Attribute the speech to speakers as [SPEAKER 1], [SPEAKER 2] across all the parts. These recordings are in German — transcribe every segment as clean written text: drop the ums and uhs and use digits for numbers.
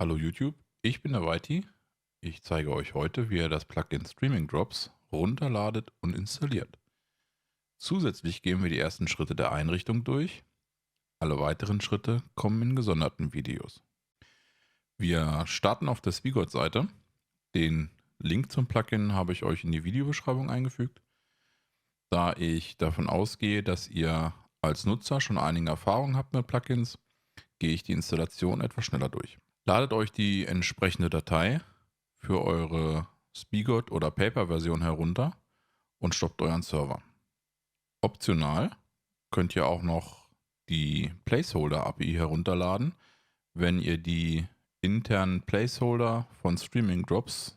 [SPEAKER 1] Hallo YouTube, ich bin der Whitey. Ich zeige euch heute, wie ihr das Plugin Streaming Drops runterladet und installiert. Zusätzlich gehen wir die ersten Schritte der Einrichtung durch. Alle weiteren Schritte kommen in gesonderten Videos. Wir starten auf der Spigot-Seite. Den Link zum Plugin habe ich euch in die Videobeschreibung eingefügt. Da ich davon ausgehe, dass ihr als Nutzer schon einige Erfahrungen habt mit Plugins, gehe ich die Installation etwas schneller durch. Ladet euch die entsprechende Datei für eure Spigot oder Paper-Version herunter und stoppt euren Server. Optional könnt ihr auch noch die Placeholder-API herunterladen, wenn ihr die internen Placeholder von Streaming Drops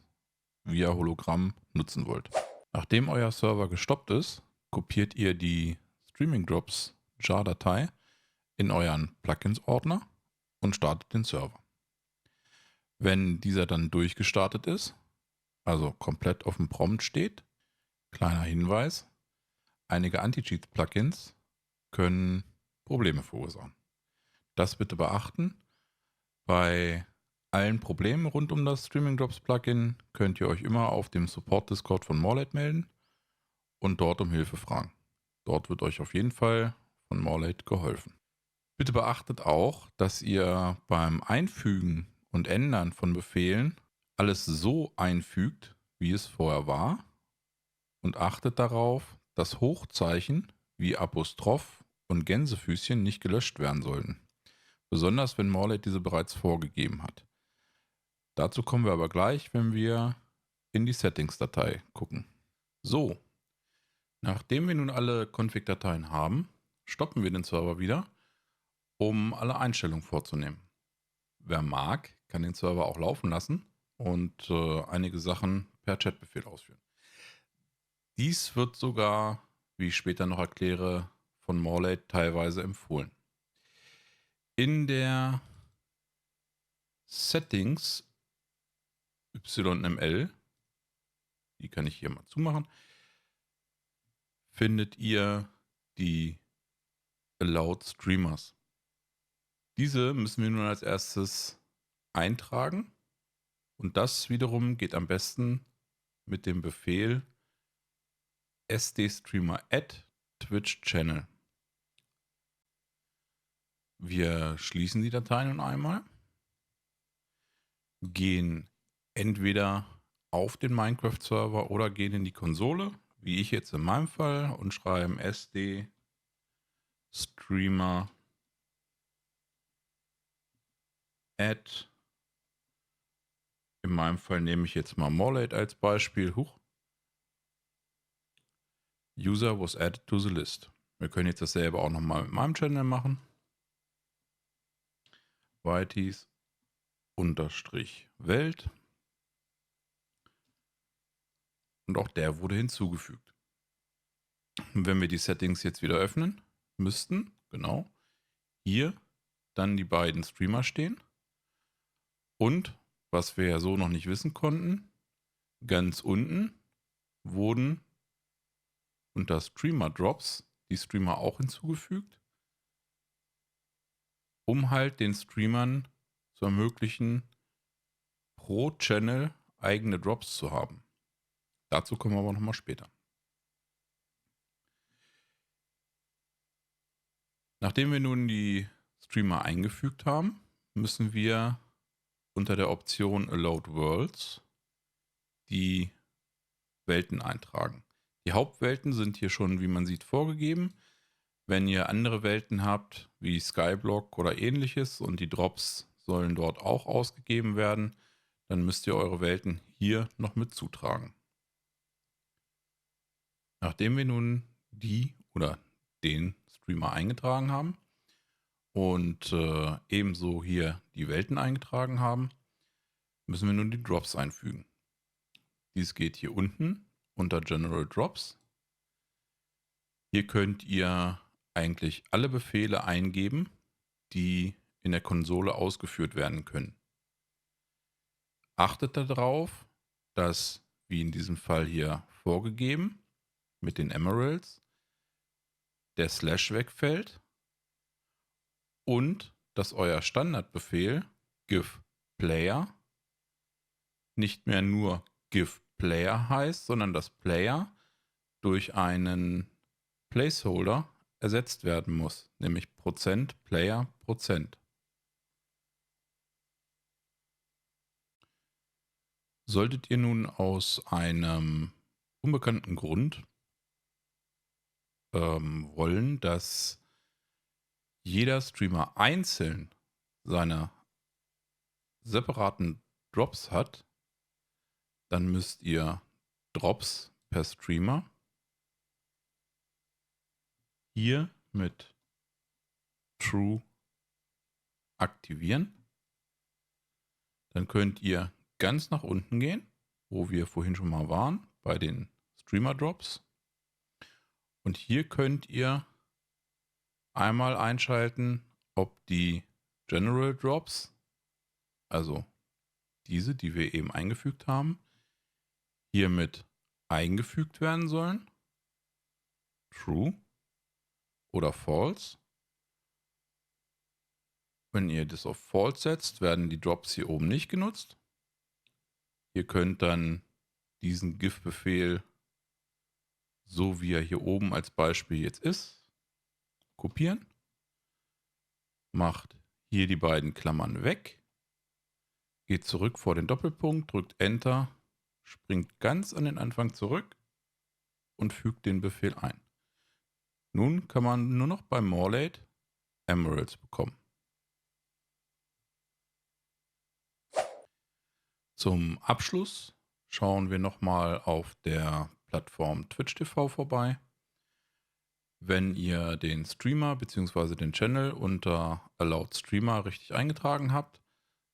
[SPEAKER 1] via Hologramm nutzen wollt. Nachdem euer Server gestoppt ist, kopiert ihr die Streaming Drops JAR-Datei in euren Plugins-Ordner und startet den Server. Wenn dieser dann durchgestartet ist, also komplett auf dem Prompt steht, kleiner Hinweis, einige Anti-Cheat-Plugins können Probleme verursachen. Das bitte beachten. Bei allen Problemen rund um das Streaming Drops Plugin könnt ihr euch immer auf dem Support-Discord von Morlate melden und dort um Hilfe fragen. Dort wird euch auf jeden Fall von Morlate geholfen. Bitte beachtet auch, dass ihr beim Einfügen und Ändern von Befehlen alles so einfügt, wie es vorher war, und achtet darauf, dass Hochzeichen wie Apostroph und Gänsefüßchen nicht gelöscht werden sollten. Besonders wenn Morlate diese bereits vorgegeben hat. Dazu kommen wir aber gleich, wenn wir in die Settings-Datei gucken. So, nachdem wir nun alle Config-Dateien haben, stoppen wir den Server wieder, um alle Einstellungen vorzunehmen. Wer mag, kann den Server auch laufen lassen und einige Sachen per Chatbefehl ausführen. Dies wird sogar, wie ich später noch erkläre, von Morlate teilweise empfohlen. In der Settings YML, die kann ich hier mal zumachen, findet ihr die Allowed Streamers. Diese müssen wir nun als erstes eintragen und das wiederum geht am besten mit dem Befehl sdstreamer add Twitch Channel. Wir schließen die Datei nun einmal, gehen entweder auf den Minecraft-Server oder gehen in die Konsole, wie ich jetzt in meinem Fall, und schreiben sdstreamer add. In meinem Fall nehme ich jetzt mal Morlate als Beispiel. User was added to the list. Wir können jetzt dasselbe auch nochmal mit meinem Channel machen. Whiteys_Welt. Und auch der wurde hinzugefügt. Und wenn wir die Settings jetzt wieder öffnen, müssten, genau, hier dann die beiden Streamer stehen. Und, was wir ja so noch nicht wissen konnten, ganz unten wurden unter Streamer Drops die Streamer auch hinzugefügt, um halt den Streamern zu ermöglichen, pro Channel eigene Drops zu haben. Dazu kommen wir aber nochmal später. Nachdem wir nun die Streamer eingefügt haben, müssen wir unter der Option Allowed Worlds die Welten eintragen. Die Hauptwelten sind hier schon, wie man sieht, vorgegeben. Wenn ihr andere Welten habt, wie Skyblock oder ähnliches, und die Drops sollen dort auch ausgegeben werden, dann müsst ihr eure Welten hier noch mit zutragen. Nachdem wir nun die oder den Streamer eingetragen haben und ebenso hier die Welten eingetragen haben, müssen wir nun die Drops einfügen. Dies geht hier unten unter General Drops. Hier könnt ihr eigentlich alle Befehle eingeben, die in der Konsole ausgeführt werden können. Achtet darauf, dass, wie in diesem Fall hier vorgegeben, mit den Emeralds, der Slash wegfällt und dass euer Standardbefehl give Player nicht mehr nur GIF Player heißt, sondern dass Player durch einen Placeholder ersetzt werden muss, nämlich %Player %. Solltet ihr nun aus einem unbekannten Grund wollen, dass jeder Streamer einzeln seine separaten Drops hat, dann müsst ihr Drops per Streamer hier mit True aktivieren. Dann könnt ihr ganz nach unten gehen, wo wir vorhin schon mal waren, bei den Streamer Drops. Und hier könnt ihr einmal einschalten, ob die General Drops, also diese, die wir eben eingefügt haben, hiermit eingefügt werden sollen. True oder False. Wenn ihr das auf False setzt, werden die Drops hier oben nicht genutzt. Ihr könnt dann diesen GIF-Befehl, so wie er hier oben als Beispiel jetzt ist, kopieren. Macht hier die beiden Klammern weg. Geht zurück vor den Doppelpunkt, drückt Enter, springt ganz an den Anfang zurück und fügt den Befehl ein. Nun kann man nur noch bei Morlate Emeralds bekommen. Zum Abschluss schauen wir nochmal auf der Plattform Twitch TV vorbei. Wenn ihr den Streamer bzw. den Channel unter Allowed Streamer richtig eingetragen habt,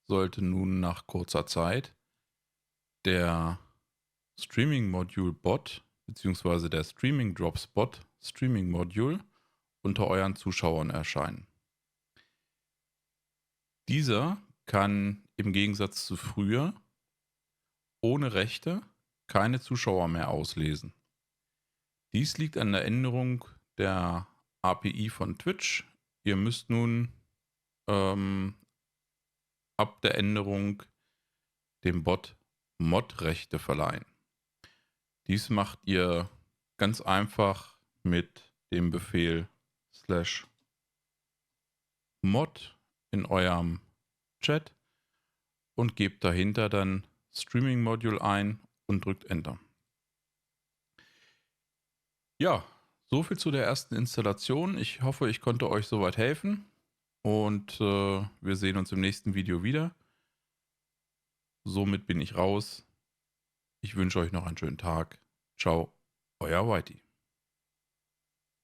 [SPEAKER 1] sollte nun nach kurzer Zeit der Streaming Module Bot bzw. der Streaming Drops Bot Streaming Module unter euren Zuschauern erscheinen. Dieser kann im Gegensatz zu früher ohne Rechte keine Zuschauer mehr auslesen. Dies liegt an der Änderung der API von Twitch. Ihr müsst nun ab der Änderung dem Bot Mod-Rechte verleihen. Dies macht ihr ganz einfach mit dem Befehl /mod in eurem Chat und gebt dahinter dann Streaming Module ein und drückt Enter. Ja, soviel zu der ersten Installation. Ich hoffe, ich konnte euch soweit helfen und wir sehen uns im nächsten Video wieder. Somit bin ich raus. Ich wünsche euch noch einen schönen Tag. Ciao, euer Whitey.